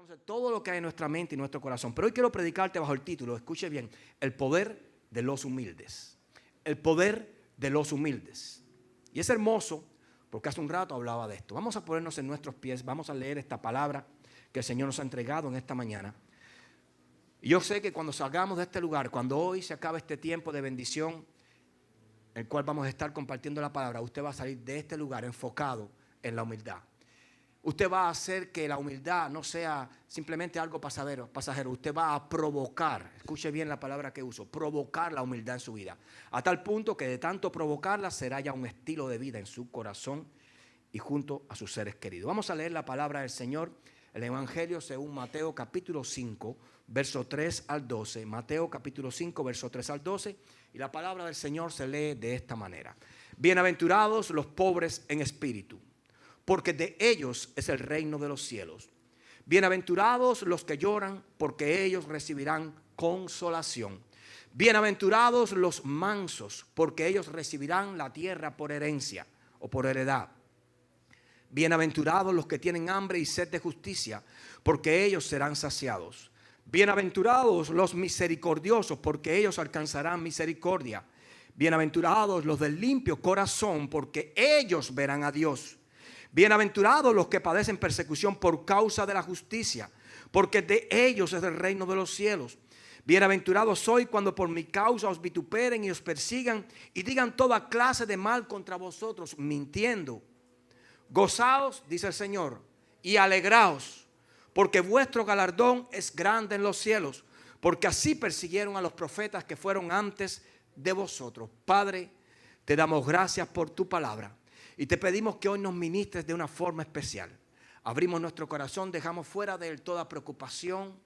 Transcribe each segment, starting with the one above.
conoce todo lo que hay en nuestra mente y nuestro corazón. Pero hoy quiero predicarte bajo el título, escuche bien, el poder de los humildes. El poder de los humildes. Y es hermoso porque hace un rato hablaba de esto. Vamos a ponernos en nuestros pies, vamos a leer esta palabra que el Señor nos ha entregado en esta mañana. Y yo sé que cuando salgamos de este lugar, cuando hoy se acabe este tiempo de bendición, el cual vamos a estar compartiendo la palabra, usted va a salir de este lugar enfocado en la humildad. Usted va a hacer que la humildad no sea simplemente algo pasajero. Usted va a provocar, escuche bien la palabra que uso, provocar la humildad en su vida. A tal punto que de tanto provocarla será ya un estilo de vida en su corazón y junto a sus seres queridos. Vamos a leer la palabra del Señor, el Evangelio según Mateo capítulo 5, verso 3 al 12. Mateo capítulo 5, verso 3 al 12. Y la palabra del Señor se lee de esta manera. Bienaventurados los pobres en espíritu, porque de ellos es el reino de los cielos. Bienaventurados los que lloran, porque ellos recibirán consolación. Bienaventurados los mansos, porque ellos recibirán la tierra por herencia o por heredad. Bienaventurados los que tienen hambre y sed de justicia, porque ellos serán saciados. Bienaventurados los misericordiosos, porque ellos alcanzarán misericordia. Bienaventurados los del limpio corazón, porque ellos verán a Dios. Bienaventurados los que padecen persecución por causa de la justicia, porque de ellos es el reino de los cielos. Bienaventurados sois cuando por mi causa os vituperen y os persigan y digan toda clase de mal contra vosotros, mintiendo. Gozaos, dice el Señor, y alegraos, porque vuestro galardón es grande en los cielos, porque así persiguieron a los profetas que fueron antes de vosotros. Padre, te damos gracias por tu palabra. Y te pedimos que hoy nos ministres de una forma especial. Abrimos nuestro corazón, dejamos fuera de él toda preocupación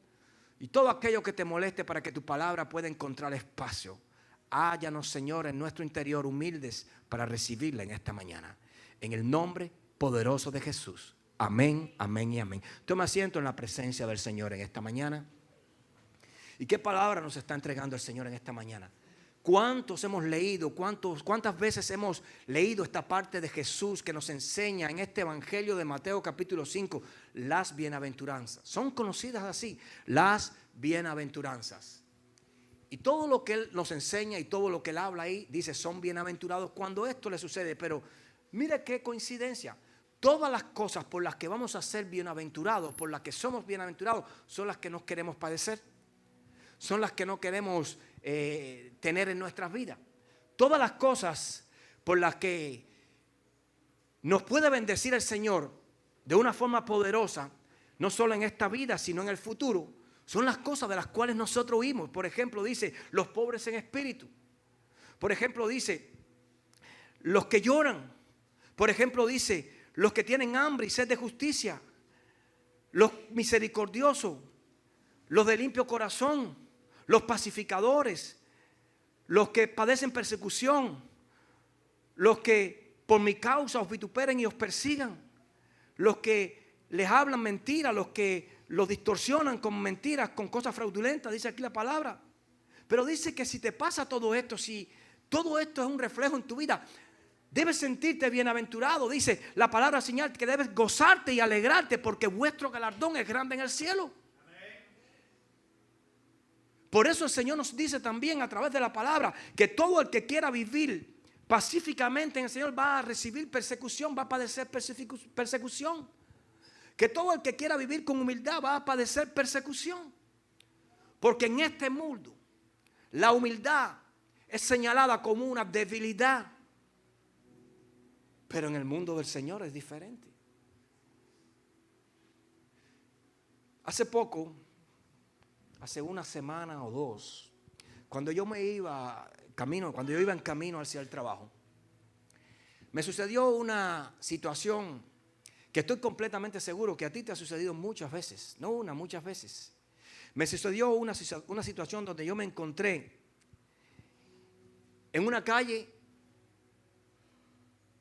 y todo aquello que te moleste para que tu palabra pueda encontrar espacio. Hállanos, Señor, en nuestro interior humildes para recibirla en esta mañana. En el nombre poderoso de Jesús. Amén, amén y amén. Toma asiento en la presencia del Señor en esta mañana. ¿Y qué palabra nos está entregando el Señor en esta mañana? ¿Cuántos hemos leído, cuántas veces hemos leído esta parte de Jesús que nos enseña en este Evangelio de Mateo capítulo 5, las bienaventuranzas? Son conocidas así, las bienaventuranzas. Y todo lo que Él nos enseña y todo lo que Él habla ahí, dice, son bienaventurados cuando esto le sucede. Pero mire qué coincidencia. Todas las cosas por las que vamos a ser bienaventurados, por las que somos bienaventurados, son las que no queremos padecer. Son las que no queremos tener en nuestras vidas. Todas las cosas por las que nos puede bendecir el Señor de una forma poderosa, no solo en esta vida, sino en el futuro, son las cosas de las cuales nosotros huimos. Por ejemplo, dice, los pobres en espíritu. Por ejemplo, dice, los que lloran. Por ejemplo, dice, los que tienen hambre y sed de justicia. Los misericordiosos. Los de limpio corazón. Los pacificadores, los que padecen persecución, los que por mi causa os vituperen y os persigan, los que les hablan mentiras, los que los distorsionan con mentiras, con cosas fraudulentas, dice aquí la palabra. Pero dice que si te pasa todo esto, si todo esto es un reflejo en tu vida, debes sentirte bienaventurado. Dice la palabra señal que debes gozarte y alegrarte porque vuestro galardón es grande en el cielo. Por eso el Señor nos dice también a través de la palabra que todo el que quiera vivir pacíficamente en el Señor va a recibir persecución, va a padecer persecución. Que todo el que quiera vivir con humildad va a padecer persecución. Porque en este mundo la humildad es señalada como una debilidad. Pero en el mundo del Señor es diferente. Hace una semana o dos, cuando yo iba en camino hacia el trabajo, me sucedió una situación que estoy completamente seguro que a ti te ha sucedido muchas veces, no una, muchas veces. Me sucedió una situación donde yo me encontré en una calle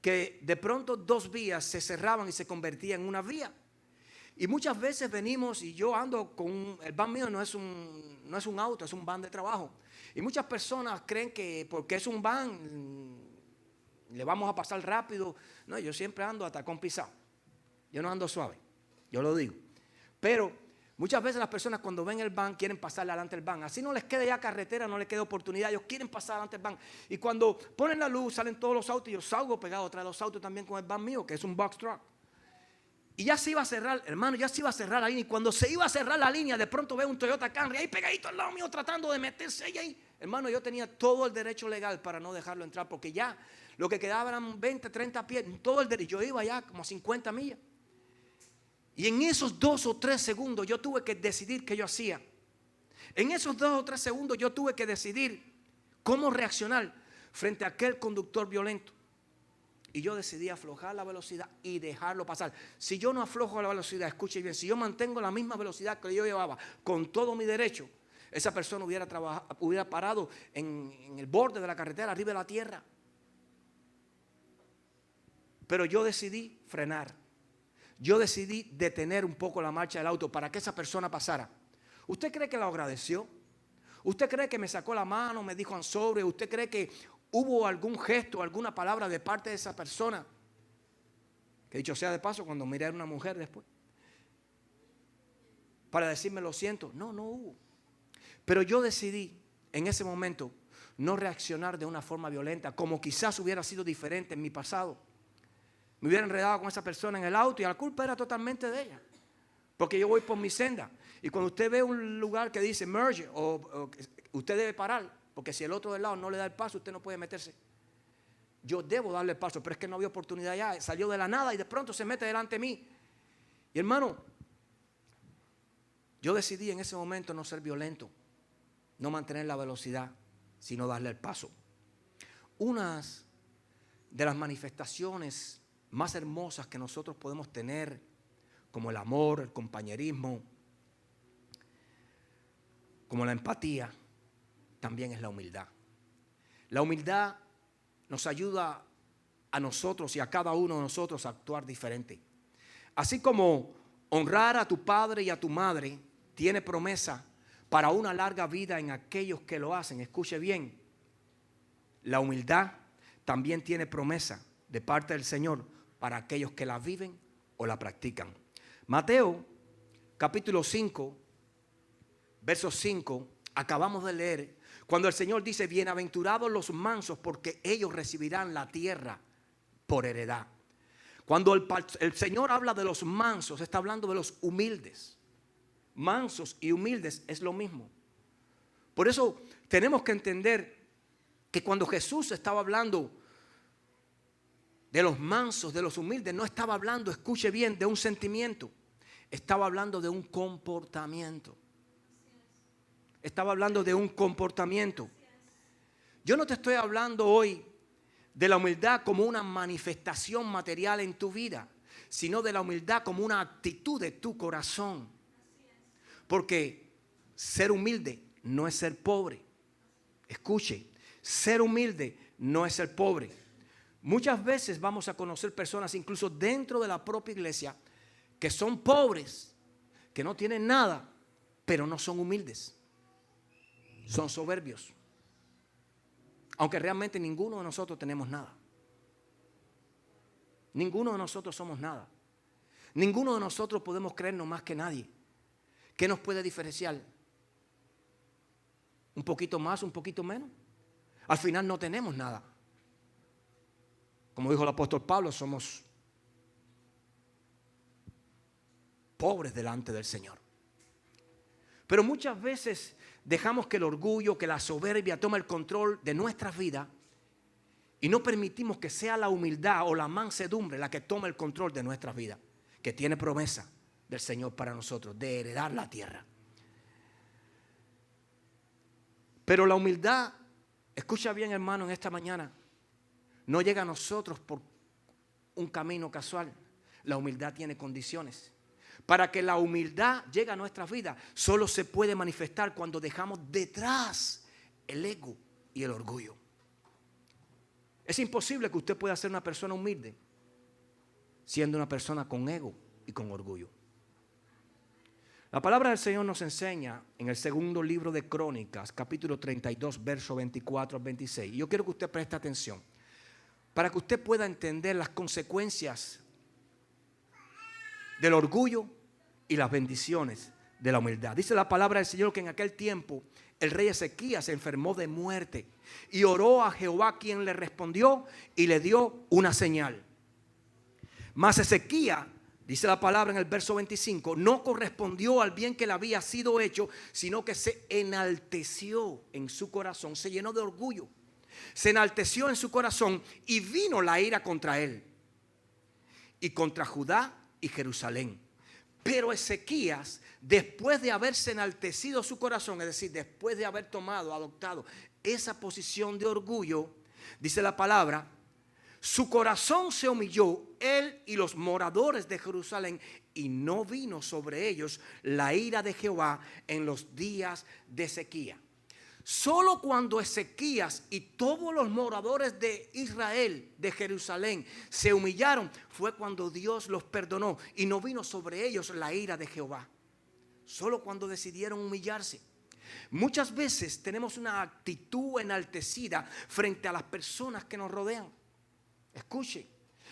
que de pronto 2 vías se cerraban y se convertían en una vía. Y muchas veces venimos y yo ando con el van mío no es un auto, es un van de trabajo. Y muchas personas creen que porque es un van le vamos a pasar rápido. No, yo siempre ando a tacón pisado. Yo no ando suave, yo lo digo. Pero Muchas veces las personas cuando ven el van quieren pasar adelante del van. Así no les queda ya carretera, no les queda oportunidad. Ellos quieren pasar adelante del van. Y cuando ponen la luz, salen todos los autos y yo salgo pegado atrás de los autos también con el van mío, que es un box truck. Y ya se iba a cerrar, hermano, ya se iba a cerrar la línea. Y cuando se iba a cerrar la línea, de pronto veo un Toyota Camry ahí pegadito al lado mío tratando de meterse ahí. Hermano, yo tenía todo el derecho legal para no dejarlo entrar, porque ya lo que quedaba eran 20, 30 pies, todo el derecho. Yo iba ya como a 50 millas. Y en esos 2 o 3 segundos yo tuve que decidir qué yo hacía. En esos 2 o 3 segundos yo tuve que decidir cómo reaccionar frente a aquel conductor violento. Y yo decidí aflojar la velocidad y dejarlo pasar. Si yo no aflojo la velocidad, escuche bien, si yo mantengo la misma velocidad que yo llevaba con todo mi derecho, esa persona hubiera parado en el borde de la carretera, arriba de la tierra. Pero yo decidí frenar. Yo decidí detener un poco la marcha del auto para que esa persona pasara. ¿Usted cree que lo agradeció? ¿Usted cree que me sacó la mano, me dijo I'm sorry? ¿Usted cree que hubo algún gesto, alguna palabra de parte de esa persona? Que dicho sea de paso, cuando miré a una mujer después, para decirme lo siento. No hubo. Pero yo decidí en ese momento no reaccionar de una forma violenta, como quizás hubiera sido diferente en mi pasado. Me hubiera enredado con esa persona en el auto y la culpa era totalmente de ella. Porque yo voy por mi senda. Y cuando usted ve un lugar que dice merge, o usted debe parar, porque si el otro del lado no le da el paso, usted no puede meterse. Yo debo darle el paso, pero es que no había oportunidad ya. Salió de la nada y de pronto se mete delante de mí. Y hermano, yo decidí en ese momento no ser violento, no mantener la velocidad, sino darle el paso. Unas de las manifestaciones más hermosas que nosotros podemos tener, como el amor, el compañerismo, como la empatía, también es la humildad. La humildad nos ayuda a nosotros y a cada uno de nosotros a actuar diferente. Así como honrar a tu padre y a tu madre tiene promesa para una larga vida en aquellos que lo hacen. Escuche bien, la humildad también tiene promesa de parte del Señor para aquellos que la viven o la practican. Mateo capítulo 5, verso 5, acabamos de leer, cuando el Señor dice, bienaventurados los mansos, porque ellos recibirán la tierra por heredad. Cuando el Señor habla de los mansos, está hablando de los humildes. Mansos y humildes es lo mismo. Por eso tenemos que entender que cuando Jesús estaba hablando de los mansos, de los humildes, no estaba hablando, escuche bien, de un sentimiento. Estaba hablando de un comportamiento. Estaba hablando de un comportamiento. Yo no te estoy hablando hoy de la humildad como una manifestación material en tu vida, sino de la humildad como una actitud de tu corazón. Porque ser humilde no es ser pobre. Escuche, ser humilde no es ser pobre. Muchas veces vamos a conocer personas, incluso dentro de la propia iglesia, que son pobres, que no tienen nada, pero no son humildes. Son soberbios. Aunque realmente ninguno de nosotros tenemos nada. Ninguno de nosotros somos nada. Ninguno de nosotros podemos creernos más que nadie. ¿Qué nos puede diferenciar? ¿Un poquito más, un poquito menos? Al final no tenemos nada. Como dijo el apóstol Pablo, somos pobres delante del Señor. Pero muchas veces dejamos que el orgullo, que la soberbia tome el control de nuestras vidas y no permitimos que sea la humildad o la mansedumbre la que tome el control de nuestras vidas, que tiene promesa del Señor para nosotros, de heredar la tierra. Pero la humildad, escucha bien hermano en esta mañana, no llega a nosotros por un camino casual. La humildad tiene condiciones. Para que la humildad llegue a nuestras vidas, solo se puede manifestar cuando dejamos detrás el ego y el orgullo. Es imposible que usted pueda ser una persona humilde siendo una persona con ego y con orgullo. La palabra del Señor nos enseña en el segundo libro de Crónicas, capítulo 32, verso 24 al 26. Y yo quiero que usted preste atención para que usted pueda entender las consecuencias del orgullo y las bendiciones de la humildad. Dice la palabra del Señor que en aquel tiempo el rey Ezequías se enfermó de muerte y oró a Jehová, quien le respondió y le dio una señal. Mas Ezequías, dice la palabra en el verso 25, no correspondió al bien que le había sido hecho, sino que se enalteció en su corazón, se llenó de orgullo, se enalteció en su corazón y vino la ira contra él y contra Judá y Jerusalén. Pero Ezequías, después de haberse enaltecido su corazón, es decir, después de haber adoptado esa posición de orgullo, dice la palabra, su corazón se humilló, él y los moradores de Jerusalén, y no vino sobre ellos la ira de Jehová en los días de Ezequías. Solo cuando Ezequías y todos los moradores de Israel, de Jerusalén, se humillaron, fue cuando Dios los perdonó y no vino sobre ellos la ira de Jehová. Solo cuando decidieron humillarse. Muchas veces tenemos una actitud enaltecida frente a las personas que nos rodean. Escuche,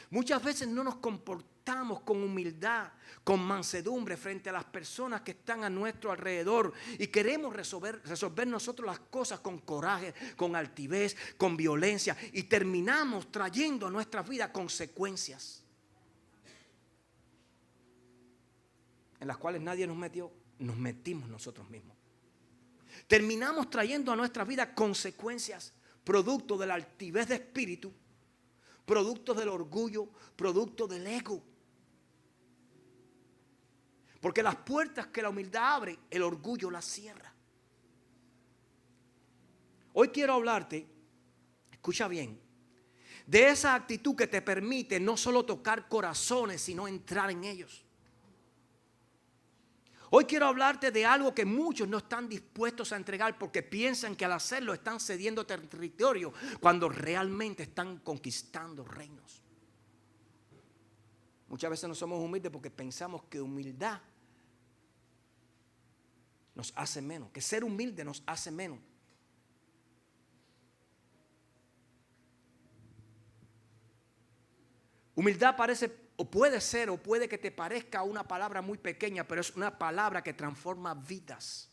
muchas veces no nos comportamos con humildad, con mansedumbre frente a las personas que están a nuestro alrededor y queremos resolver nosotros las cosas con coraje, con altivez, con violencia, y terminamos trayendo a nuestras vidas consecuencias en las cuales nadie nos metió, nos metimos nosotros mismos. Terminamos trayendo a nuestra vida consecuencias producto de la altivez de espíritu, producto del orgullo, producto del ego. Porque las puertas que la humildad abre, el orgullo las cierra. Hoy quiero hablarte, escucha bien, de esa actitud que te permite no solo tocar corazones, sino entrar en ellos. Hoy quiero hablarte de algo que muchos no están dispuestos a entregar porque piensan que al hacerlo están cediendo territorio cuando realmente están conquistando reinos. Muchas veces no somos humildes porque pensamos que humildad nos hace menos, que ser humilde nos hace menos. Humildad parece, o puede ser, o puede que te parezca una palabra muy pequeña, pero es una palabra que transforma vidas.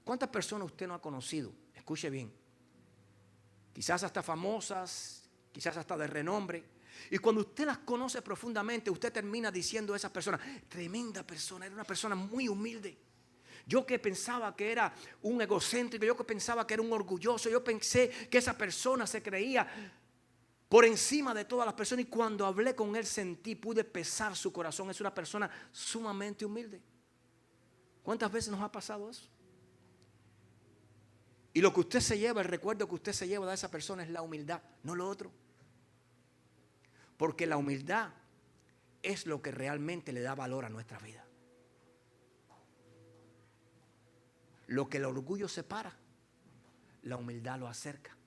¿Cuántas personas usted no ha conocido? Escuche bien. Quizás hasta famosas, quizás hasta de renombre. Y cuando usted las conoce profundamente, usted termina diciendo a esa persona, tremenda persona, era una persona muy humilde. Yo que pensaba que era un egocéntrico, yo que pensaba que era un orgulloso, yo pensé que esa persona se creía por encima de todas las personas, y cuando hablé con él pude pesar su corazón. Es una persona sumamente humilde. ¿Cuántas veces nos ha pasado eso? Y lo que usted se lleva, el recuerdo que usted se lleva de esa persona es la humildad, no lo otro. Porque la humildad es lo que realmente le da valor a nuestra vida. Lo que el orgullo separa, la humildad lo acerca.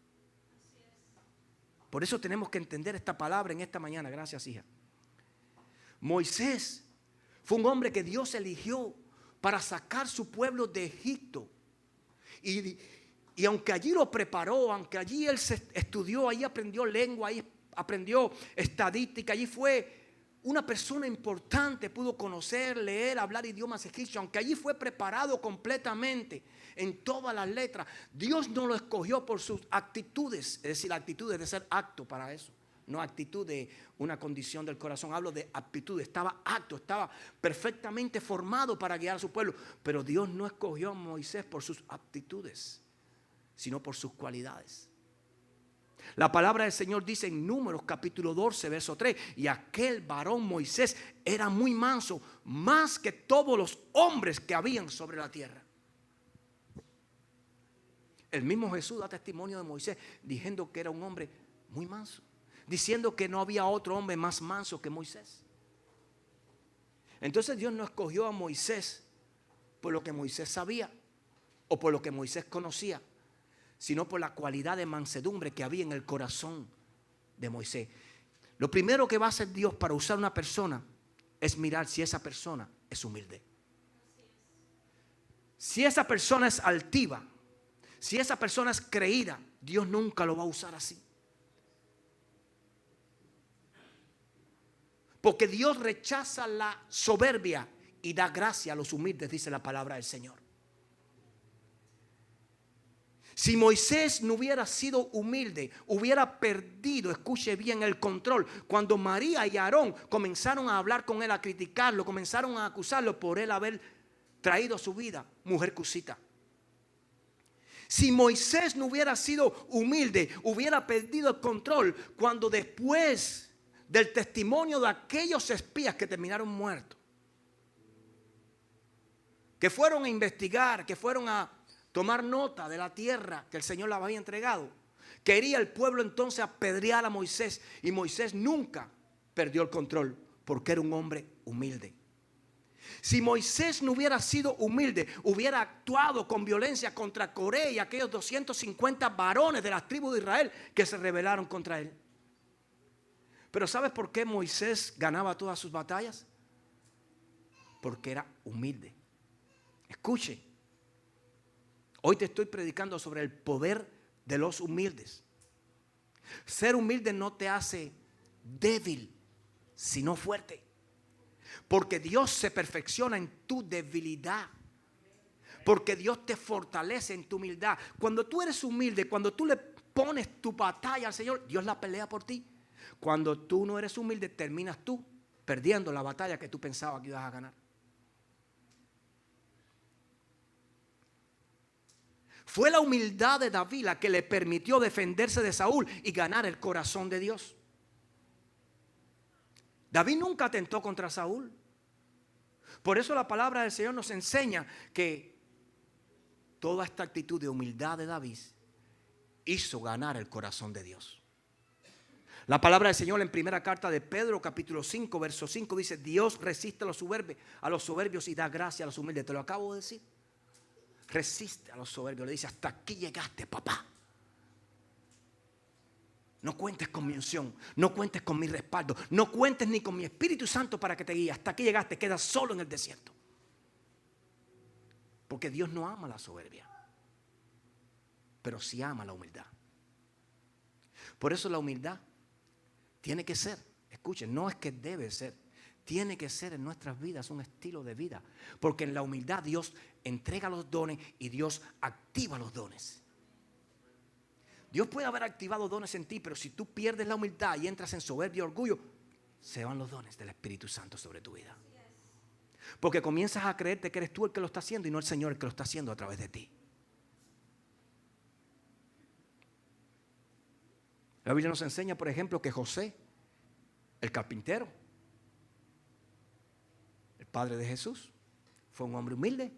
Por eso tenemos que entender esta palabra en esta mañana. Gracias, hija. Moisés fue un hombre que Dios eligió para sacar su pueblo de Egipto. Y aunque allí lo preparó, aunque allí él se estudió, allí aprendió lengua, allí aprendió estadística, allí fue una persona importante, pudo conocer, leer, hablar idiomas egipcios, aunque allí fue preparado completamente en todas las letras. Dios no lo escogió por sus actitudes, es decir, actitudes de ser apto para eso, no actitud de una condición del corazón. Hablo de aptitud, estaba apto, estaba perfectamente formado para guiar a su pueblo. Pero Dios no escogió a Moisés por sus aptitudes, sino por sus cualidades. La palabra del Señor dice en Números capítulo 12 verso 3, y aquel varón Moisés era muy manso, más que todos los hombres que habían sobre la tierra. El mismo Jesús da testimonio de Moisés diciendo que era un hombre muy manso, diciendo que no había otro hombre más manso que Moisés. Entonces Dios no escogió a Moisés por lo que Moisés sabía o por lo que Moisés conocía, sino por la cualidad de mansedumbre que había en el corazón de Moisés. Lo primero que va a hacer Dios para usar una persona es mirar si esa persona es humilde. Si esa persona es altiva, si esa persona es creída, Dios nunca lo va a usar así. Porque Dios rechaza la soberbia y da gracia a los humildes, dice la palabra del Señor. Si Moisés no hubiera sido humilde, hubiera perdido, escuche bien, el control. Cuando María y Aarón comenzaron a hablar con él, a criticarlo, comenzaron a acusarlo por él haber traído a su vida mujer cusita. Si Moisés no hubiera sido humilde, hubiera perdido el control cuando después del testimonio de aquellos espías que terminaron muertos, que fueron a investigar, que fueron a tomar nota de la tierra que el Señor les había entregado, quería el pueblo entonces apedrear a Moisés, y Moisés nunca perdió el control porque era un hombre humilde. Si Moisés no hubiera sido humilde, hubiera actuado con violencia contra Coré y aquellos 250 varones de las tribus de Israel que se rebelaron contra él. Pero ¿sabes por qué Moisés ganaba todas sus batallas? Porque era humilde. Escuche, hoy te estoy predicando sobre el poder de los humildes. Ser humilde no te hace débil, sino fuerte. Porque Dios se perfecciona en tu debilidad. Porque Dios te fortalece en tu humildad. Cuando tú eres humilde, cuando tú le pones tu batalla al Señor, Dios la pelea por ti. Cuando tú no eres humilde, terminas tú perdiendo la batalla que tú pensabas que ibas a ganar. Fue la humildad de David la que le permitió defenderse de Saúl y ganar el corazón de Dios. David nunca atentó contra Saúl. Por eso la palabra del Señor nos enseña que toda esta actitud de humildad de David hizo ganar el corazón de Dios. La palabra del Señor en primera carta de Pedro, capítulo 5, verso 5, dice: Dios resiste a los soberbios y da gracia a los humildes. Te lo acabo de decir. Resiste a los soberbios. Le dice: hasta aquí llegaste, papá. No cuentes con mi unción, no cuentes con mi respaldo, no cuentes ni con mi Espíritu Santo para que te guíe. Hasta aquí llegaste, quedas solo en el desierto. Porque Dios no ama la soberbia, pero sí ama la humildad. Por eso la humildad tiene que ser, escuchen, no es que debe ser, tiene que ser en nuestras vidas un estilo de vida. Porque en la humildad Dios entrega los dones y Dios activa los dones. Dios puede haber activado dones en ti, pero si tú pierdes la humildad y entras en soberbia y orgullo, se van los dones del Espíritu Santo sobre tu vida. Porque comienzas a creerte que eres tú el que lo está haciendo y no el Señor el que lo está haciendo a través de ti. La Biblia nos enseña, por ejemplo, que José, el carpintero, el padre de Jesús, fue un hombre humilde.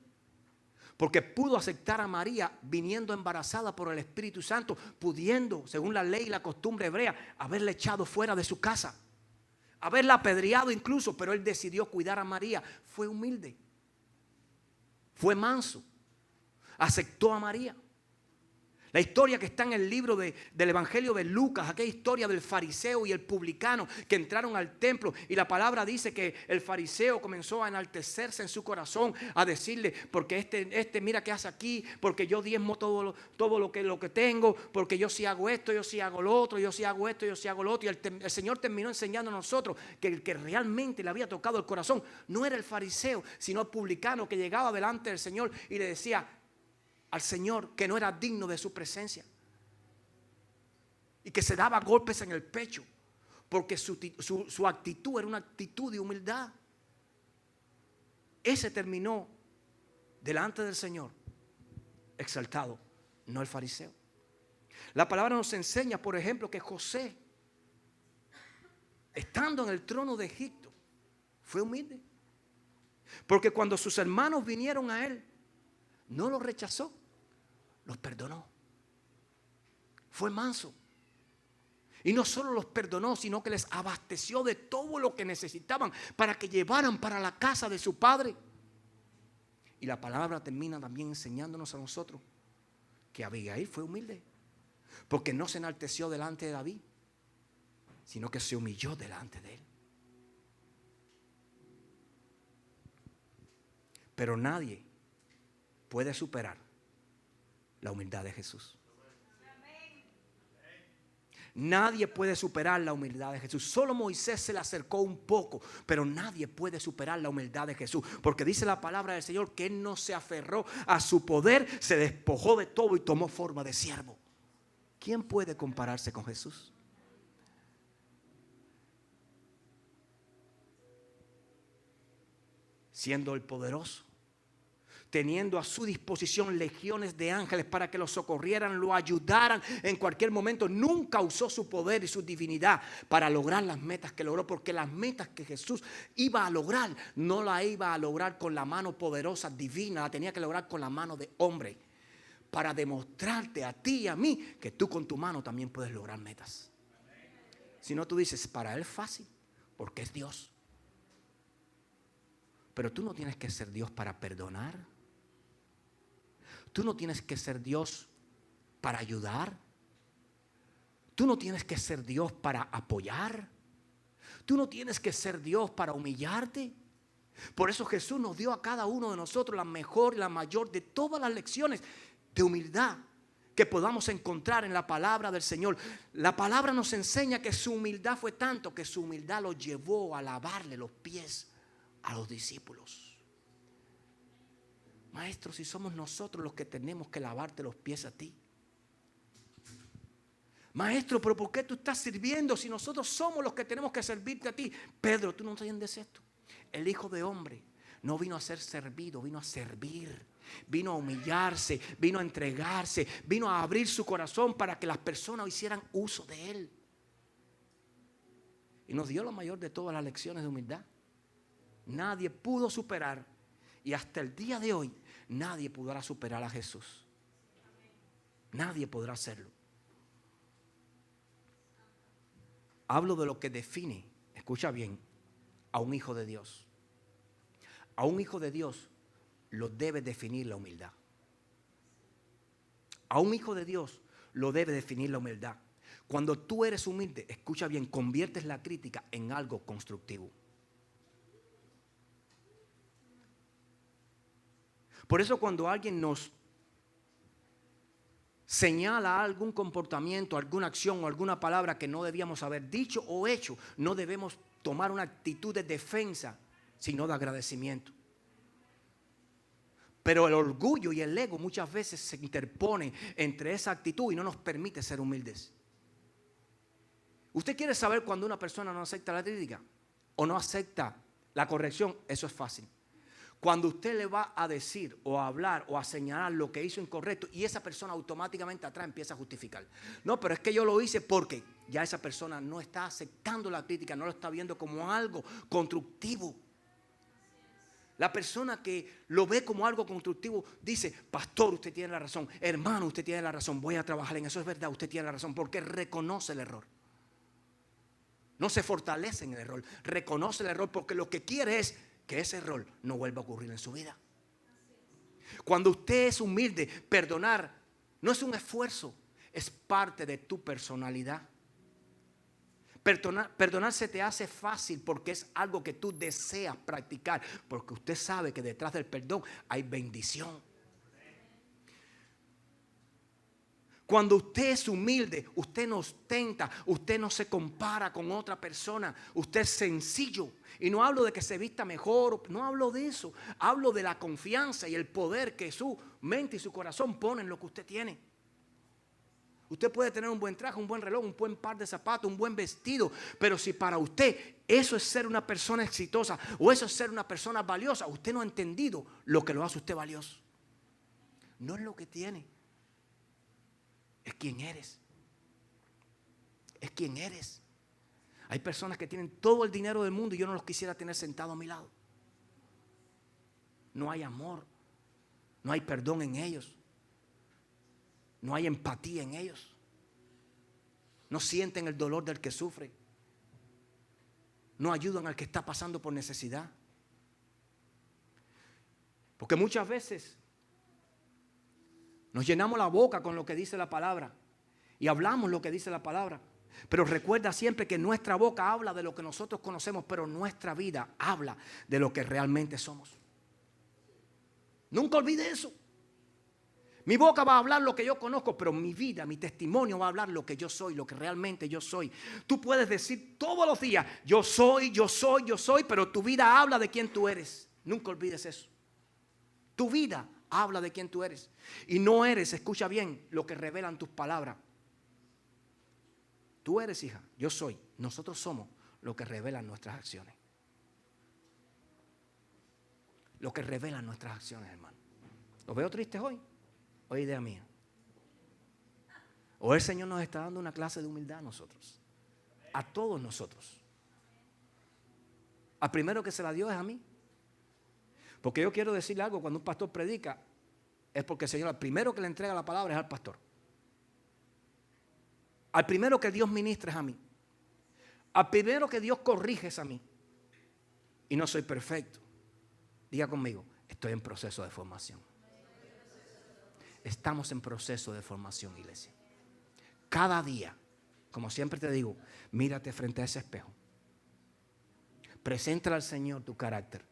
Porque pudo aceptar a María viniendo embarazada por el Espíritu Santo, pudiendo, según la ley y la costumbre hebrea, haberla echado fuera de su casa, haberla apedreado incluso, pero él decidió cuidar a María. Fue humilde, fue manso, aceptó a María. La historia que está en el libro del Evangelio de Lucas, aquella historia del fariseo y el publicano que entraron al templo, y la palabra dice que el fariseo comenzó a enaltecerse en su corazón, a decirle: porque este mira qué hace aquí, porque yo diezmo todo lo que tengo, porque yo sí hago esto, yo sí hago lo otro, yo sí hago esto, yo sí hago lo otro. Y el Señor terminó enseñando a nosotros que el que realmente le había tocado el corazón no era el fariseo, sino el publicano que llegaba delante del Señor y le decía al Señor que no era digno de su presencia, y que se daba golpes en el pecho porque su actitud era una actitud de humildad. Ese terminó delante del Señor exaltado, no el fariseo. La palabra nos enseña, por ejemplo, que José, estando en el trono de Egipto, fue humilde. Porque cuando sus hermanos vinieron a él, no los rechazó, los perdonó. Fue manso. Y no solo los perdonó, sino que les abasteció de todo lo que necesitaban para que llevaran para la casa de su padre. Y la palabra termina también enseñándonos a nosotros que Abigail fue humilde, porque no se enalteció delante de David, sino que se humilló delante de él. Pero nadie puede superar la humildad de Jesús. Nadie puede superar la humildad de Jesús. Solo Moisés se le acercó un poco, pero nadie puede superar la humildad de Jesús. Porque dice la palabra del Señor que Él no se aferró a su poder, se despojó de todo y tomó forma de siervo. ¿Quién puede compararse con Jesús? Siendo el poderoso, teniendo a su disposición legiones de ángeles para que lo socorrieran, lo ayudaran en cualquier momento. Nunca usó su poder y su divinidad para lograr las metas que logró, porque las metas que Jesús iba a lograr, no la iba a lograr con la mano poderosa divina, la tenía que lograr con la mano de hombre, para demostrarte a ti y a mí que tú con tu mano también puedes lograr metas. Si no, tú dices, para Él es fácil, porque es Dios. Pero tú no tienes que ser Dios para perdonar. Tú no tienes que ser Dios para ayudar. Tú no tienes que ser Dios para apoyar. Tú no tienes que ser Dios para humillarte. Por eso Jesús nos dio a cada uno de nosotros la mejor y la mayor de todas las lecciones de humildad que podamos encontrar en la palabra del Señor. La palabra nos enseña que su humildad fue tanto que su humildad lo llevó a lavarle los pies a los discípulos. Maestro, si somos nosotros los que tenemos que lavarte los pies a ti. Maestro, pero ¿por qué tú estás sirviendo si nosotros somos los que tenemos que servirte a ti? Pedro, ¿tú no entiendes esto? El Hijo de Hombre no vino a ser servido, vino a servir, vino a humillarse, vino a entregarse, vino a abrir su corazón para que las personas hicieran uso de Él. Y nos dio la mayor de todas las lecciones de humildad. Nadie pudo superar, y hasta el día de hoy nadie podrá superar a Jesús. Nadie podrá hacerlo. Hablo de lo que define, escucha bien, a un hijo de Dios. A un hijo de Dios lo debe definir la humildad. A un hijo de Dios lo debe definir la humildad. Cuando tú eres humilde, escucha bien, conviertes la crítica en algo constructivo. Por eso cuando alguien nos señala algún comportamiento, alguna acción o alguna palabra que no debíamos haber dicho o hecho, no debemos tomar una actitud de defensa, sino de agradecimiento. Pero el orgullo y el ego muchas veces se interponen entre esa actitud y no nos permite ser humildes. ¿Usted quiere saber cuando una persona no acepta la crítica o no acepta la corrección? Eso es fácil. Cuando usted le va a decir o a hablar o a señalar lo que hizo incorrecto y esa persona automáticamente atrás empieza a justificar. No, pero es que yo lo hice porque ya esa persona no está aceptando la crítica, no lo está viendo como algo constructivo. La persona que lo ve como algo constructivo dice, pastor, usted tiene la razón, hermano, usted tiene la razón, voy a trabajar en eso, es verdad, usted tiene la razón, porque reconoce el error. No se fortalece en el error, reconoce el error porque lo que quiere es que ese error no vuelva a ocurrir en su vida. Cuando usted es humilde, perdonar no es un esfuerzo, es parte de tu personalidad. Perdonar se te hace fácil porque es algo que tú deseas practicar, porque usted sabe que detrás del perdón hay bendición. Cuando usted es humilde, usted no ostenta, usted no se compara con otra persona, usted es sencillo. Y no hablo de que se vista mejor, no hablo de eso. Hablo de la confianza y el poder que su mente y su corazón ponen en lo que usted tiene. Usted puede tener un buen traje, un buen reloj, un buen par de zapatos, un buen vestido, pero si para usted eso es ser una persona exitosa o eso es ser una persona valiosa, usted no ha entendido lo que lo hace usted valioso. No es lo que tiene. Es quien eres. Es quien eres. Hay personas que tienen todo el dinero del mundo y yo no los quisiera tener sentados a mi lado. No hay amor. No hay perdón en ellos. No hay empatía en ellos. No sienten el dolor del que sufre. No ayudan al que está pasando por necesidad. Porque muchas veces nos llenamos la boca con lo que dice la palabra y hablamos lo que dice la palabra. Pero recuerda siempre que nuestra boca habla de lo que nosotros conocemos, pero nuestra vida habla de lo que realmente somos. Nunca olvide eso. Mi boca va a hablar lo que yo conozco, pero mi vida, mi testimonio va a hablar lo que yo soy, lo que realmente yo soy. Tú puedes decir todos los días, yo soy, yo soy, yo soy, pero tu vida habla de quién tú eres. Nunca olvides eso. Tu vida habla de quién tú eres. Y no eres, escucha bien, lo que revelan tus palabras. Tú eres, hija, yo soy. Nosotros somos lo que revelan nuestras acciones. Lo que revelan nuestras acciones, hermano. ¿Los veo tristes hoy? O idea mía. O el Señor nos está dando una clase de humildad a nosotros. A todos nosotros. Al primero que se la dio es a mí. Porque yo quiero decirle algo, cuando un pastor predica, es porque el Señor, al primero que le entrega la palabra es al pastor. Al primero que Dios ministra es a mí. Al primero que Dios corrige es a mí. Y no soy perfecto. Diga conmigo, estoy en proceso de formación. Estamos en proceso de formación, iglesia. Cada día, como siempre te digo, mírate frente a ese espejo. Preséntale al Señor tu carácter.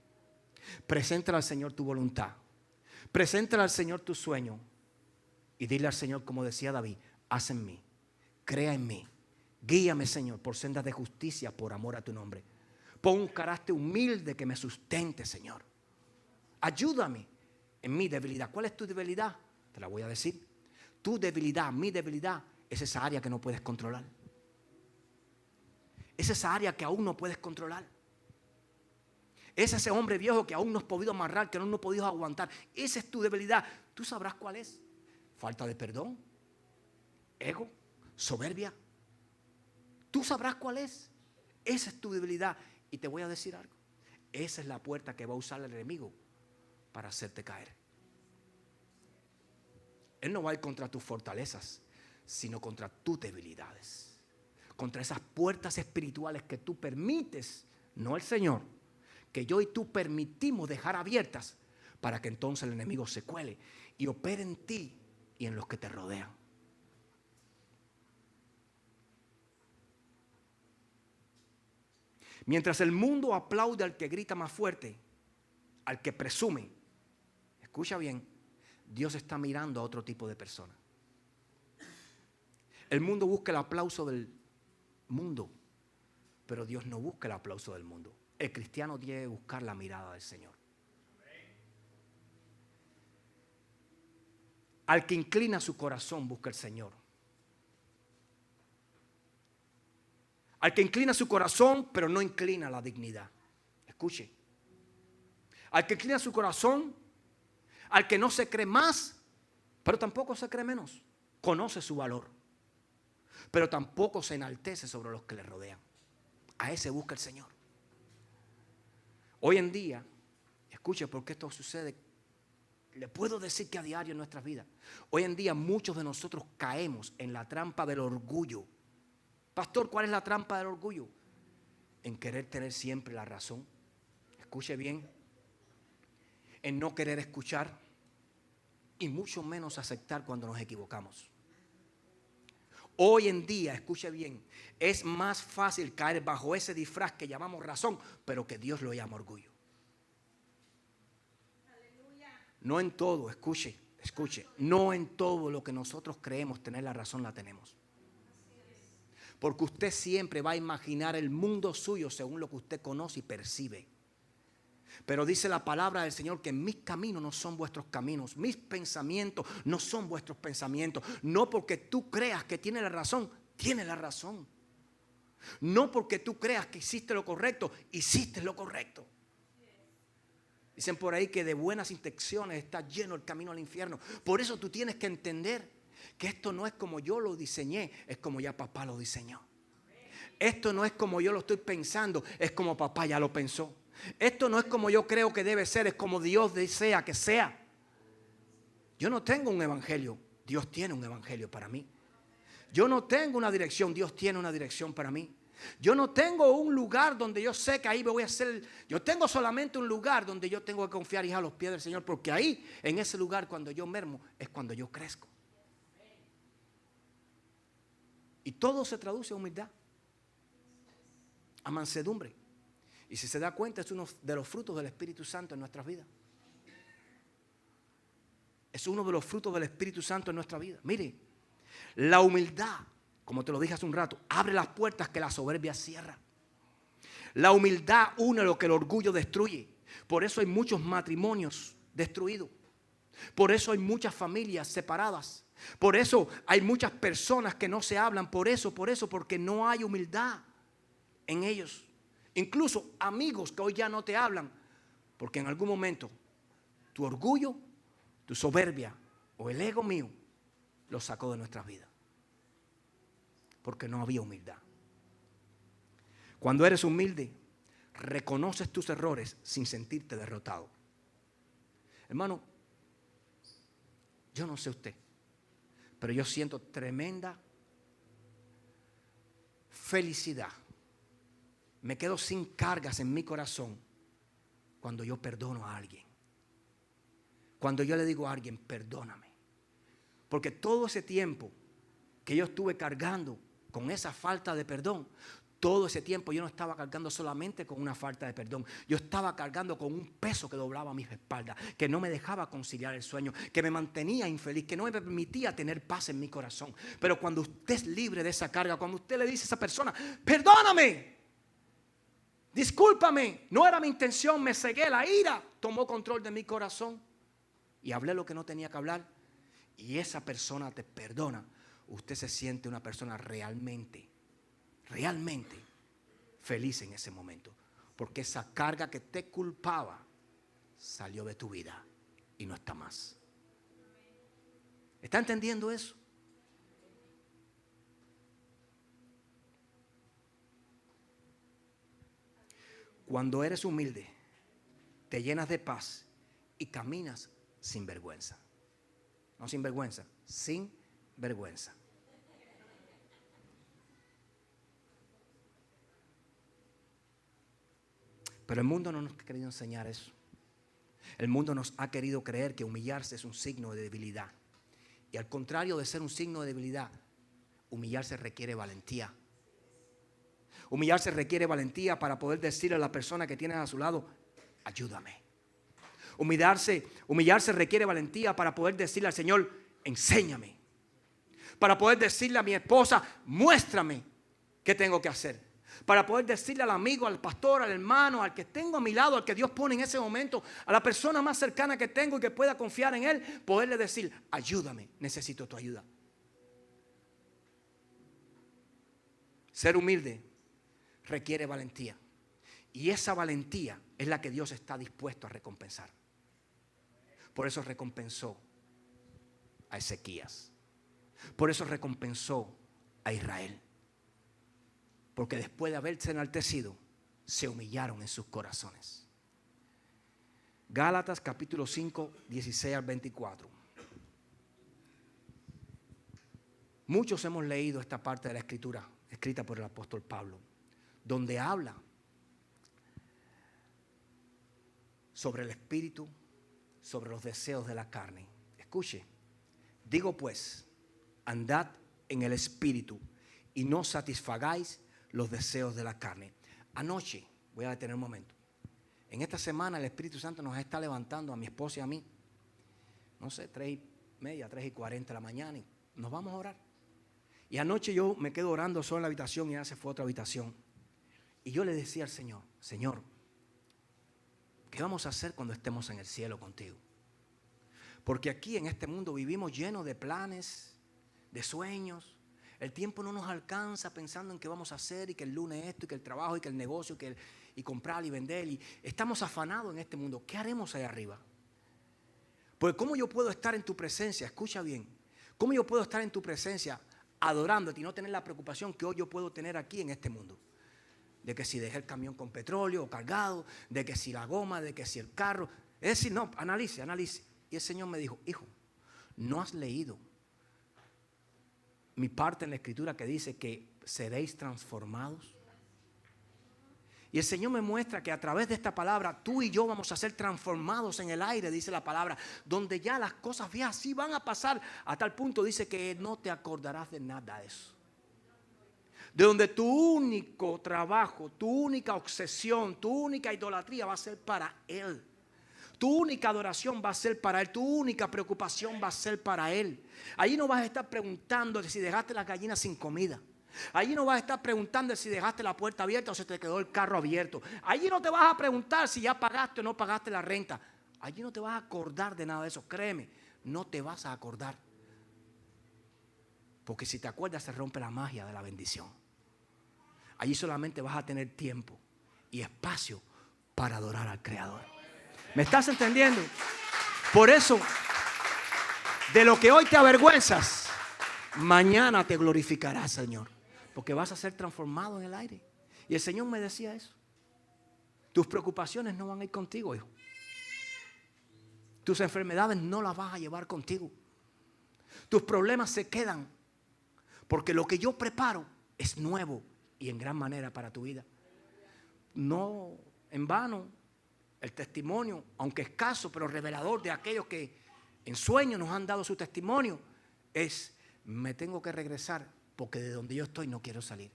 Preséntale al Señor tu voluntad. Preséntale al Señor tu sueño. Y dile al Señor, como decía David, haz en mí, crea en mí. Guíame, Señor, por sendas de justicia, por amor a tu nombre. Pon un carácter humilde que me sustente, Señor. Ayúdame en mi debilidad. ¿Cuál es tu debilidad? Te la voy a decir. Tu debilidad, mi debilidad, es esa área que no puedes controlar. Es esa área que aún no puedes controlar. Es ese hombre viejo que aún no has podido amarrar, que aún no has podido aguantar. Esa es tu debilidad. Tú sabrás cuál es. Falta de perdón, ego, soberbia. Tú sabrás cuál es. Esa es tu debilidad. Y te voy a decir algo. Esa es la puerta que va a usar el enemigo para hacerte caer. Él no va a ir contra tus fortalezas, sino contra tus debilidades. Contra esas puertas espirituales que tú permites, no el Señor, que yo y tú permitimos dejar abiertas para que entonces el enemigo se cuele y opere en ti y en los que te rodean. Mientras el mundo aplaude al que grita más fuerte, al que presume, escucha bien, Dios está mirando a otro tipo de persona. El mundo busca el aplauso del mundo, pero Dios no busca el aplauso del mundo. El cristiano debe buscar la mirada del Señor. Al que inclina su corazón busca el Señor. Al que inclina su corazón, pero no inclina la dignidad. Escuche. Al que inclina su corazón, al que no se cree más, pero tampoco se cree menos. Conoce su valor, pero tampoco se enaltece sobre los que le rodean. A ese busca el Señor. Hoy en día, escuche porque esto sucede, le puedo decir que a diario en nuestras vidas. Hoy en día muchos de nosotros caemos en la trampa del orgullo. Pastor, ¿cuál es la trampa del orgullo? En querer tener siempre la razón. Escuche bien. En no querer escuchar y mucho menos aceptar cuando nos equivocamos. Hoy en día, escuche bien, es más fácil caer bajo ese disfraz que llamamos razón, pero que Dios lo llama orgullo. No en todo, escuche, no en todo lo que nosotros creemos tener la razón la tenemos. Porque usted siempre va a imaginar el mundo suyo según lo que usted conoce y percibe. Pero dice la palabra del Señor que mis caminos no son vuestros caminos, mis pensamientos no son vuestros pensamientos. No porque tú creas que tienes la razón, tienes la razón. No porque tú creas que hiciste lo correcto, hiciste lo correcto. Dicen por ahí que de buenas intenciones está lleno el camino al infierno. Por eso tú tienes que entender que esto no es como yo lo diseñé, es como ya papá lo diseñó. Esto no es como yo lo estoy pensando, es como papá ya lo pensó. Esto no es como yo creo que debe ser, es como Dios desea que sea. Yo no tengo un evangelio, Dios tiene un evangelio para mí. Yo no tengo una dirección, Dios tiene una dirección para mí. Yo no tengo un lugar donde yo sé que ahí me voy a hacer. Yo tengo solamente un lugar donde yo tengo que confiar y a los pies del Señor, porque ahí, en ese lugar, cuando yo mermo, es cuando yo crezco. Y todo se traduce a humildad, a mansedumbre. Y si se da cuenta, es uno de los frutos del Espíritu Santo en nuestras vidas. Es uno de los frutos del Espíritu Santo en nuestra vida. Mire, la humildad, como te lo dije hace un rato, abre las puertas que la soberbia cierra. La humildad une lo que el orgullo destruye. Por eso hay muchos matrimonios destruidos. Por eso hay muchas familias separadas. Por eso hay muchas personas que no se hablan. Por eso, porque no hay humildad en ellos. Incluso amigos que hoy ya no te hablan. Porque en algún momento tu orgullo, tu soberbia o el ego mío los sacó de nuestras vidas. Porque no había humildad. Cuando eres humilde, reconoces tus errores sin sentirte derrotado. Hermano, yo no sé usted, pero yo siento tremenda felicidad. Me quedo sin cargas en mi corazón cuando yo perdono a alguien. Cuando yo le digo a alguien, perdóname. Porque todo ese tiempo que yo estuve cargando con esa falta de perdón, todo ese tiempo yo no estaba cargando solamente con una falta de perdón. Yo estaba cargando con un peso que doblaba mis espaldas, que no me dejaba conciliar el sueño, que me mantenía infeliz, que no me permitía tener paz en mi corazón. Pero cuando usted es libre de esa carga, cuando usted le dice a esa persona, perdóname, discúlpame, no era mi intención, me cegué, la ira tomó control de mi corazón y hablé lo que no tenía que hablar, y esa persona te perdona, usted se siente una persona realmente feliz en ese momento. Porque esa carga que te culpaba salió de tu vida y no está más. ¿Está entendiendo eso? Cuando eres humilde, te llenas de paz y caminas sin vergüenza. No sin vergüenza, sin vergüenza. Pero el mundo no nos ha querido enseñar eso. El mundo nos ha querido creer que humillarse es un signo de debilidad. Y al contrario de ser un signo de debilidad, humillarse requiere valentía. Humillarse requiere valentía para poder decirle a la persona que tienes a su lado, ayúdame. Humillarse requiere valentía para poder decirle al Señor, enséñame. Para poder decirle a mi esposa, muéstrame qué tengo que hacer. Para poder decirle al amigo, al pastor, al hermano, al que tengo a mi lado, al que Dios pone en ese momento, a la persona más cercana que tengo y que pueda confiar en Él, poderle decir, ayúdame, necesito tu ayuda. Ser humilde requiere valentía. Y esa valentía es la que Dios está dispuesto a recompensar. Por eso recompensó a Ezequías. Por eso recompensó a Israel. Porque después de haberse enaltecido, se humillaron en sus corazones. Gálatas capítulo 5, 16 al 24. Muchos hemos leído esta parte de la escritura, escrita por el apóstol Pablo, donde habla sobre el espíritu, sobre los deseos de la carne. Escuche, digo pues, andad en el espíritu y no satisfagáis los deseos de la carne. Anoche, voy a detener un momento. En esta semana el Espíritu Santo nos está levantando a mi esposa y a mí. No sé, 3:30, 3:40 de la mañana. Y nos vamos a orar. Y anoche yo me quedo orando solo en la habitación y ella se fue a otra habitación. Y yo le decía al Señor, Señor, ¿qué vamos a hacer cuando estemos en el cielo contigo? Porque aquí en este mundo vivimos llenos de planes, de sueños. El tiempo no nos alcanza pensando en qué vamos a hacer y que el lunes esto y que el trabajo y que el negocio y comprar y vender. Y estamos afanados en este mundo. ¿Qué haremos ahí arriba? Pues ¿cómo yo puedo estar en tu presencia? Escucha bien. ¿Cómo yo puedo estar en tu presencia adorándote y no tener la preocupación que hoy yo puedo tener aquí en este mundo? De que si dejé el camión con petróleo o cargado, de que si la goma, de que si el carro. Es decir, no, analice. Y el Señor me dijo, hijo, ¿no has leído mi parte en la escritura que dice que seréis transformados? Y el Señor me muestra que a través de esta palabra tú y yo vamos a ser transformados en el aire, dice la palabra, donde ya las cosas viejas sí van a pasar. A tal punto dice que no te acordarás de nada de eso. De donde tu único trabajo, tu única obsesión, tu única idolatría va a ser para Él. Tu única adoración va a ser para Él. Tu única preocupación va a ser para Él. Allí no vas a estar preguntando si dejaste las gallinas sin comida. Allí no vas a estar preguntando si dejaste la puerta abierta o se te quedó el carro abierto. Allí no te vas a preguntar si ya pagaste o no pagaste la renta. Allí no te vas a acordar de nada de eso. Créeme, no te vas a acordar. Porque si te acuerdas se rompe la magia de la bendición. Allí solamente vas a tener tiempo y espacio para adorar al Creador. ¿Me estás entendiendo? Por eso, de lo que hoy te avergüenzas, mañana te glorificarás, Señor. Porque vas a ser transformado en el aire. Y el Señor me decía eso. Tus preocupaciones no van a ir contigo, hijo. Tus enfermedades no las vas a llevar contigo. Tus problemas se quedan. Porque lo que yo preparo es nuevo y en gran manera para tu vida. No en vano el testimonio, aunque escaso, pero revelador de aquellos que en sueños nos han dado su testimonio, es: me tengo que regresar porque de donde yo estoy no quiero salir.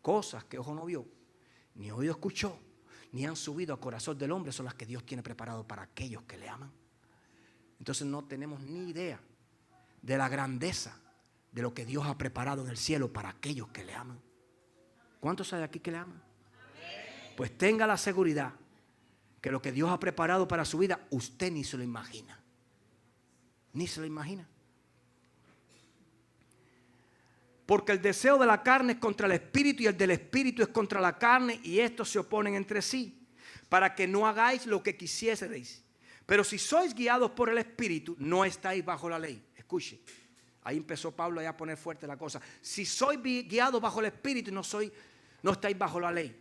Cosas que ojo no vio, ni oído escuchó, ni han subido al corazón del hombre son las que Dios tiene preparado para aquellos que le aman. Entonces no tenemos ni idea de la grandeza de lo que Dios ha preparado en el cielo para aquellos que le aman. ¿Cuántos hay aquí que le aman? Pues tenga la seguridad que lo que Dios ha preparado para su vida, usted ni se lo imagina. Ni se lo imagina. Porque el deseo de la carne es contra el espíritu y el del espíritu es contra la carne, y estos se oponen entre sí, para que no hagáis lo que quisieseis. Pero si sois guiados por el espíritu, no estáis bajo la ley. Escuche, ahí empezó Pablo a poner fuerte la cosa. Si sois guiados bajo el espíritu, no estáis bajo la ley.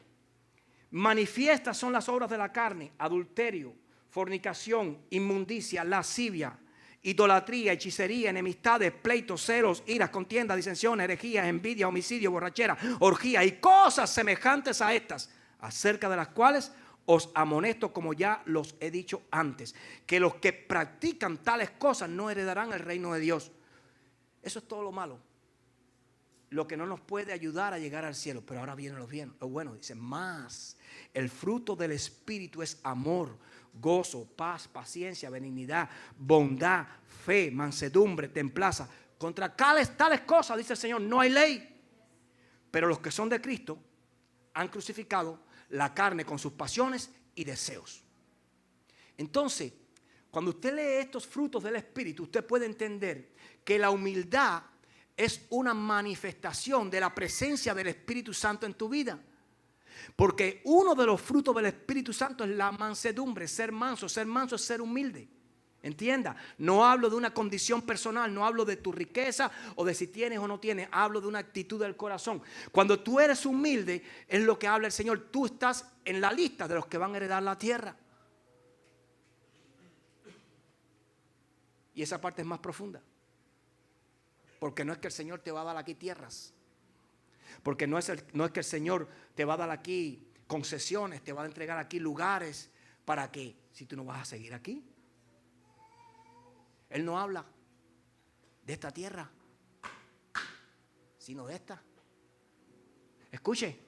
Manifiestas son las obras de la carne: adulterio, fornicación, inmundicia, lascivia, idolatría, hechicería, enemistades, pleitos, celos, iras, contiendas, disensiones, herejías, envidia, homicidio, borrachera, orgía y cosas semejantes a estas, acerca de las cuales os amonesto, como ya los he dicho antes, que los que practican tales cosas no heredarán el reino de Dios. Eso es todo lo malo, lo que no nos puede ayudar a llegar al cielo. Pero ahora viene lo bueno. Dice: más el fruto del Espíritu es amor, gozo, paz, paciencia, benignidad, bondad, fe, mansedumbre, templanza. Contra tales cosas, dice el Señor, no hay ley. Pero los que son de Cristo han crucificado la carne con sus pasiones y deseos. Entonces, cuando usted lee estos frutos del Espíritu, usted puede entender que la humildad es una manifestación de la presencia del Espíritu Santo en tu vida. Porque uno de los frutos del Espíritu Santo es la mansedumbre, ser manso. Ser manso es ser humilde. Entienda, no hablo de una condición personal, no hablo de tu riqueza o de si tienes o no tienes, hablo de una actitud del corazón. Cuando tú eres humilde, es lo que habla el Señor, tú estás en la lista de los que van a heredar la tierra. Y esa parte es más profunda. Porque no es que el Señor te va a dar aquí tierras. Porque no es que el Señor te va a dar aquí concesiones, te va a entregar aquí lugares para que, si tú no vas a seguir aquí. Él no habla de esta tierra, sino de esta. Escuche,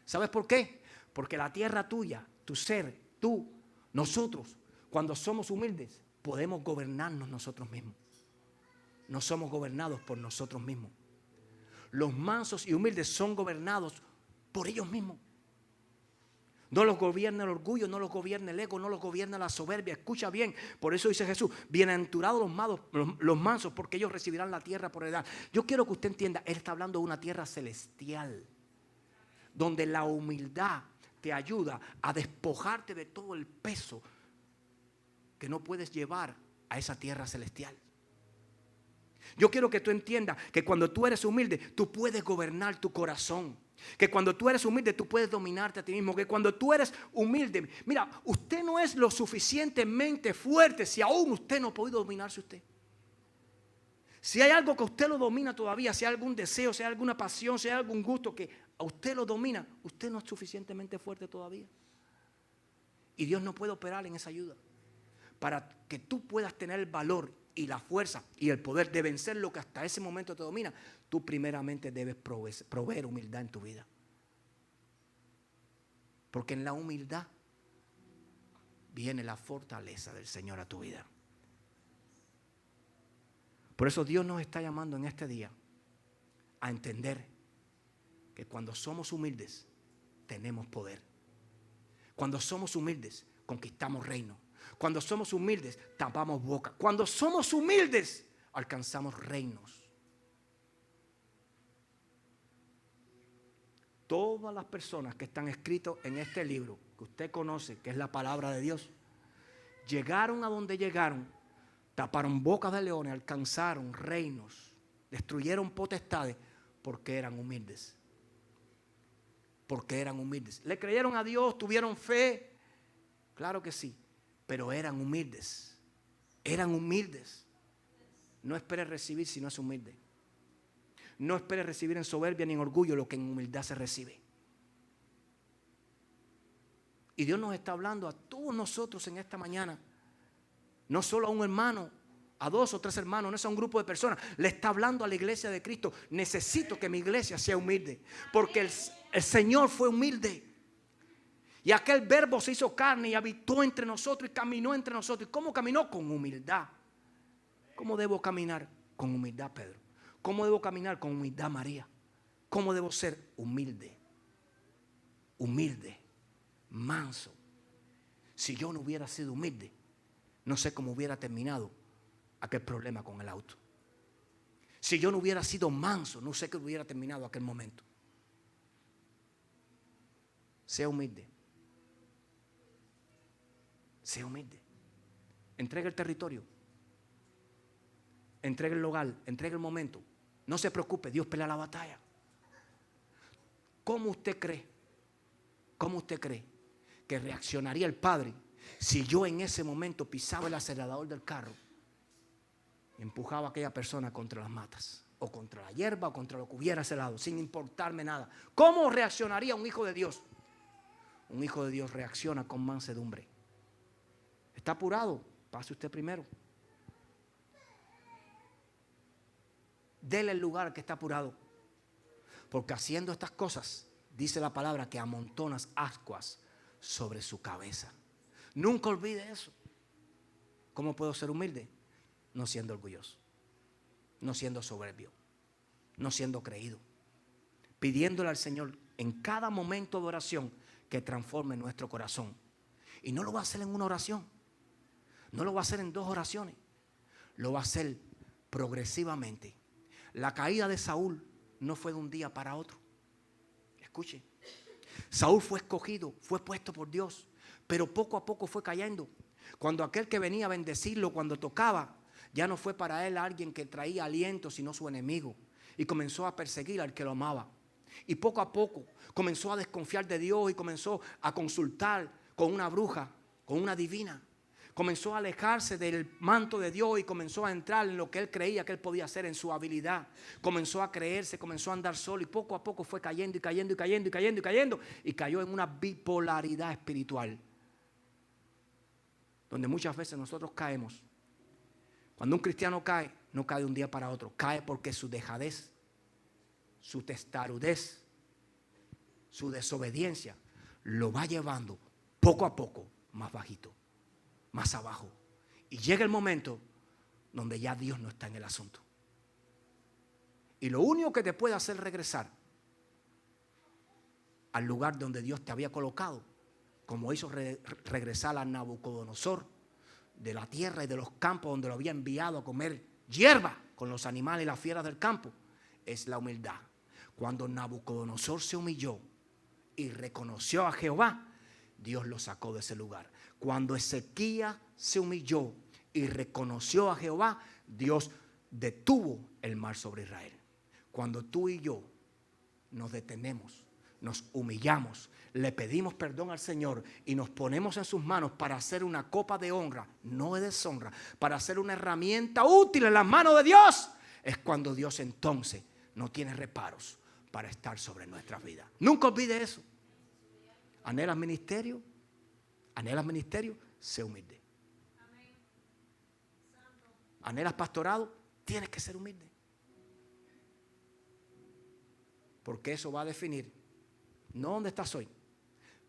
¿sabes por qué? Porque la tierra tuya, tu ser, tú, nosotros, cuando somos humildes, podemos gobernarnos nosotros mismos. No somos gobernados por nosotros mismos. Los mansos y humildes son gobernados por ellos mismos. No los gobierna el orgullo, no los gobierna el ego, no los gobierna la soberbia. Escucha bien, por eso dice Jesús: bienaventurados los mansos, porque ellos recibirán la tierra por heredad. Yo quiero que usted entienda, Él está hablando de una tierra celestial, donde la humildad te ayuda a despojarte de todo el peso que no puedes llevar a esa tierra celestial. Yo quiero que tú entiendas que cuando tú eres humilde, tú puedes gobernar tu corazón. Que cuando tú eres humilde, tú puedes dominarte a ti mismo. Que cuando tú eres humilde, mira, usted no es lo suficientemente fuerte si aún usted no ha podido dominarse usted. Si hay algo que usted lo domina todavía, si hay algún deseo, si hay alguna pasión, si hay algún gusto que a usted lo domina, usted no es suficientemente fuerte todavía. Y Dios no puede operar en esa ayuda. Para que tú puedas tener el valor y la fuerza y el poder de vencer lo que hasta ese momento te domina, tú primeramente debes proveer humildad en tu vida. Porque en la humildad viene la fortaleza del Señor a tu vida. Por eso Dios nos está llamando en este día a entender que cuando somos humildes tenemos poder. Cuando somos humildes conquistamos reino. Cuando somos humildes tapamos boca. Cuando somos humildes alcanzamos reinos. Todas las personas que están escritas en este libro, que usted conoce, que es la palabra de Dios, llegaron a donde llegaron, taparon bocas de leones, alcanzaron reinos, destruyeron potestades, porque eran humildes. Porque eran humildes. Le creyeron a Dios, tuvieron fe, claro que sí, pero eran humildes. Eran humildes. No espere recibir si no es humilde. No espere recibir en soberbia ni en orgullo lo que en humildad se recibe. Y Dios nos está hablando a todos nosotros en esta mañana. No solo a un hermano, a 2 o 3 hermanos, no es a un grupo de personas. Le está hablando a la iglesia de Cristo. Necesito que mi iglesia sea humilde. Porque el Señor fue humilde. Y aquel verbo se hizo carne y habitó entre nosotros y caminó entre nosotros. ¿Y cómo caminó? Con humildad. ¿Cómo debo caminar? Con humildad, Pedro. ¿Cómo debo caminar? Con humildad, María. ¿Cómo debo ser? Humilde. Humilde. Manso. Si yo no hubiera sido humilde, no sé cómo hubiera terminado aquel problema con el auto. Si yo no hubiera sido manso, no sé cómo hubiera terminado aquel momento. Sea humilde. Sea humilde. Entregue el territorio. Entregue el hogar. Entregue el momento. No se preocupe, Dios pelea la batalla. ¿Cómo usted cree? ¿Cómo usted cree que reaccionaría el Padre si yo en ese momento pisaba el acelerador del carro y empujaba a aquella persona contra las matas, o contra la hierba, o contra lo que hubiera a ese lado, sin importarme nada? ¿Cómo reaccionaría un hijo de Dios? Un hijo de Dios reacciona con mansedumbre. ¿Está apurado? Pase usted primero. Dele el lugar al que está apurado. Porque haciendo estas cosas, dice la palabra, que amontonas ascuas sobre su cabeza. Nunca olvide eso. ¿Cómo puedo ser humilde? No siendo orgulloso, no siendo soberbio, no siendo creído, pidiéndole al Señor en cada momento de oración que transforme nuestro corazón. Y no lo va a hacer en una oración, no lo va a hacer en 2 oraciones, lo va a hacer progresivamente. La caída de Saúl no fue de un día para otro. Escuche, Saúl fue escogido, fue puesto por Dios, pero poco a poco fue cayendo. Cuando aquel que venía a bendecirlo, cuando tocaba, ya no fue para él alguien que traía aliento, sino su enemigo. Y comenzó a perseguir al que lo amaba. Y poco a poco comenzó a desconfiar de Dios y comenzó a consultar con una bruja, con una divina. Comenzó a alejarse del manto de Dios y comenzó a entrar en lo que él creía que él podía hacer, en su habilidad. Comenzó a creerse, comenzó a andar solo y poco a poco fue cayendo y cayendo y cayendo y cayendo y cayendo. Y cayó en una bipolaridad espiritual, donde muchas veces nosotros caemos. Cuando un cristiano cae, no cae de un día para otro. Cae porque su dejadez, su testarudez, su desobediencia lo va llevando poco a poco más bajito, más abajo. Y llega el momento donde ya Dios no está en el asunto. Y lo único que te puede hacer regresar al lugar donde Dios te había colocado, como hizo regresar a Nabucodonosor de la tierra y de los campos donde lo había enviado a comer hierba con los animales y las fieras del campo, es la humildad. Cuando Nabucodonosor se humilló y reconoció a Jehová, Dios lo sacó de ese lugar. Cuando Ezequías se humilló y reconoció a Jehová, Dios detuvo el mar sobre Israel. Cuando tú y yo nos detenemos, nos humillamos, le pedimos perdón al Señor y nos ponemos en sus manos para hacer una copa de honra, no de deshonra, para hacer una herramienta útil en las manos de Dios, es cuando Dios entonces no tiene reparos para estar sobre nuestras vidas. Nunca olvide eso. ¿Anhelas ministerio? ¿Anhelas ministerio? Sé humilde. ¿Anhelas pastorado? Tienes que ser humilde. Porque eso va a definir no dónde estás hoy,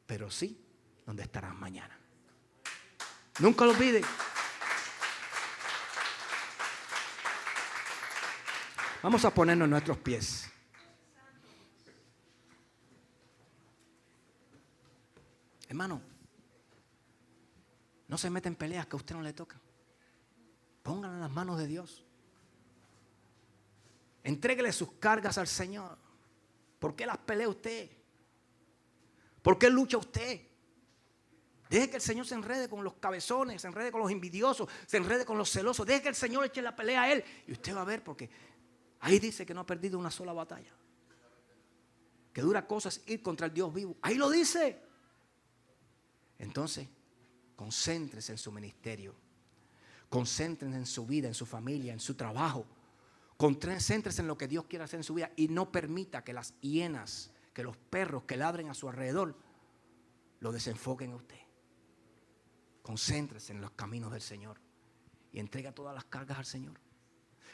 pero sí dónde estarás mañana. Nunca lo olvide. Vamos a ponernos en nuestros pies. Hermano, no se meta en peleas que a usted no le toca. Pónganlo en las manos de Dios. Entréguele sus cargas al Señor. ¿Por qué las pelea usted? ¿Por qué lucha usted? Deje que el Señor se enrede con los cabezones, se enrede con los envidiosos, se enrede con los celosos. Deje que el Señor eche la pelea a él. Y usted va a ver, porque ahí dice que no ha perdido una sola batalla. Que dura cosas ir contra el Dios vivo. Ahí lo dice. Entonces, concéntrese en su ministerio. Concéntrense en su vida, en su familia, en su trabajo. Concéntrese en lo que Dios quiere hacer en su vida. Y no permita que las hienas, que los perros que ladren a su alrededor, lo desenfoquen a usted. Concéntrese en los caminos del Señor. Y entrega todas las cargas al Señor.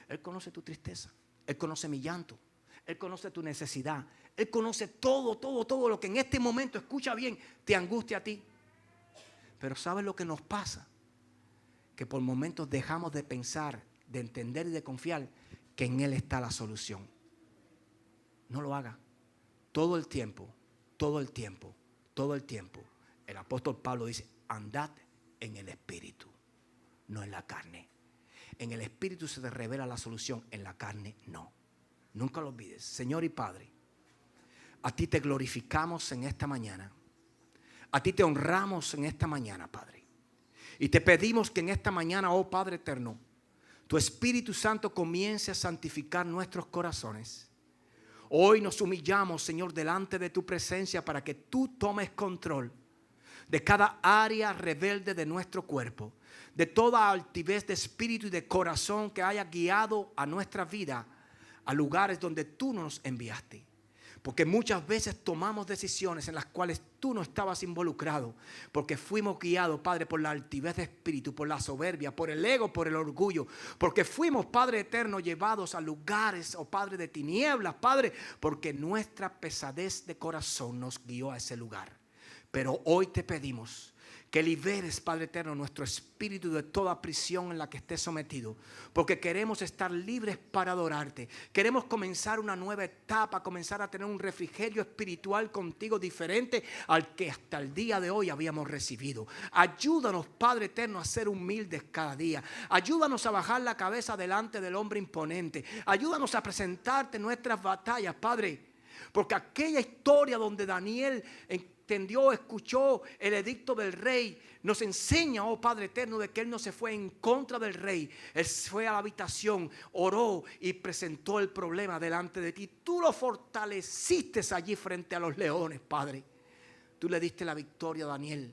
Él conoce tu tristeza. Él conoce mi llanto. Él conoce tu necesidad. Él conoce todo lo que en este momento, escucha bien, te angustia a ti. Pero ¿sabes lo que nos pasa? Que por momentos dejamos de pensar, de entender y de confiar que en Él está la solución. No lo haga. Todo el tiempo, el apóstol Pablo dice, andad en el Espíritu, no en la carne. En el Espíritu se te revela la solución, en la carne no. Nunca lo olvides. Señor y Padre, a ti te glorificamos en esta mañana. A ti te honramos en esta mañana, Padre. Y te pedimos que en esta mañana, oh Padre eterno, tu Espíritu Santo comience a santificar nuestros corazones. Hoy nos humillamos, Señor, delante de tu presencia para que tú tomes control de cada área rebelde de nuestro cuerpo, de toda altivez de espíritu y de corazón que haya guiado a nuestra vida a lugares donde tú nos enviaste. Porque muchas veces tomamos decisiones en las cuales tú no estabas involucrado. Porque fuimos guiados, Padre, por la altivez de espíritu, por la soberbia, por el ego, por el orgullo. Porque fuimos, Padre eterno, llevados a lugares, oh Padre, de tinieblas, Padre. Porque nuestra pesadez de corazón nos guió a ese lugar. Pero hoy te pedimos que liberes, Padre eterno, nuestro espíritu de toda prisión en la que esté sometido. Porque queremos estar libres para adorarte. Queremos comenzar una nueva etapa, comenzar a tener un refrigerio espiritual contigo diferente al que hasta el día de hoy habíamos recibido. Ayúdanos, Padre eterno, a ser humildes cada día. Ayúdanos a bajar la cabeza delante del hombre imponente. Ayúdanos a presentarte nuestras batallas, Padre. Porque aquella historia donde Daniel entendió, escuchó el edicto del rey, nos enseña, oh Padre eterno, de que él no se fue en contra del rey. Él fue a la habitación, oró y presentó el problema delante de ti. Tú lo fortaleciste allí frente a los leones, Padre. Tú le diste la victoria a Daniel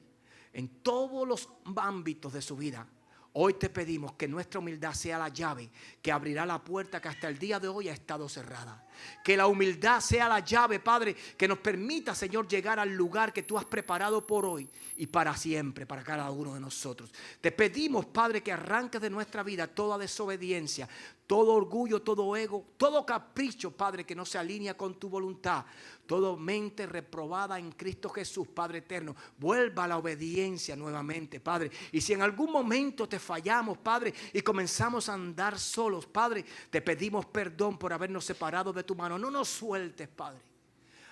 en todos los ámbitos de su vida. Hoy te pedimos que nuestra humildad sea la llave que abrirá la puerta que hasta el día de hoy ha estado cerrada. Que la humildad sea la llave, Padre, que nos permita, Señor, llegar al lugar que tú has preparado por hoy y para siempre, para cada uno de nosotros. Te pedimos, Padre, que arranques de nuestra vida toda desobediencia, todo orgullo, todo ego, todo capricho, Padre, que no se alinea con tu voluntad. Toda mente reprobada en Cristo Jesús, Padre eterno, vuelva a la obediencia nuevamente, Padre. Y si en algún momento te fallamos, Padre, y comenzamos a andar solos, Padre, te pedimos perdón por habernos separado de tu mano. No nos sueltes, Padre.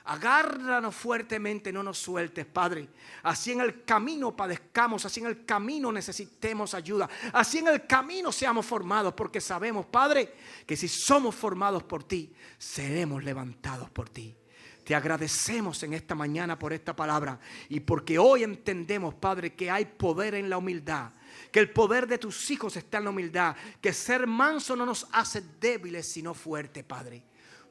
Agárranos fuertemente, no nos sueltes, Padre. Así en el camino padezcamos, así en el camino necesitemos ayuda, así en el camino seamos formados, porque sabemos, Padre, que si somos formados por ti, seremos levantados por ti. Te agradecemos en esta mañana por esta palabra y porque hoy entendemos, Padre, que hay poder en la humildad, que el poder de tus hijos está en la humildad, que ser manso no nos hace débiles sino fuertes, Padre.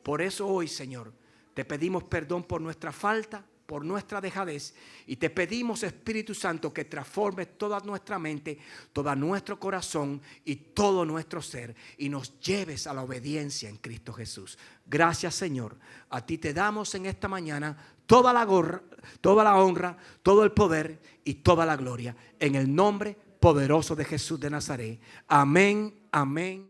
Por eso hoy, Señor, te pedimos perdón por nuestra falta, por nuestra dejadez, y te pedimos, Espíritu Santo, que transformes toda nuestra mente, todo nuestro corazón y todo nuestro ser, y nos lleves a la obediencia en Cristo Jesús. Gracias, Señor. A ti te damos en esta mañana toda la honra, todo el poder y toda la gloria, en el nombre poderoso de Jesús de Nazaret. Amén, amén.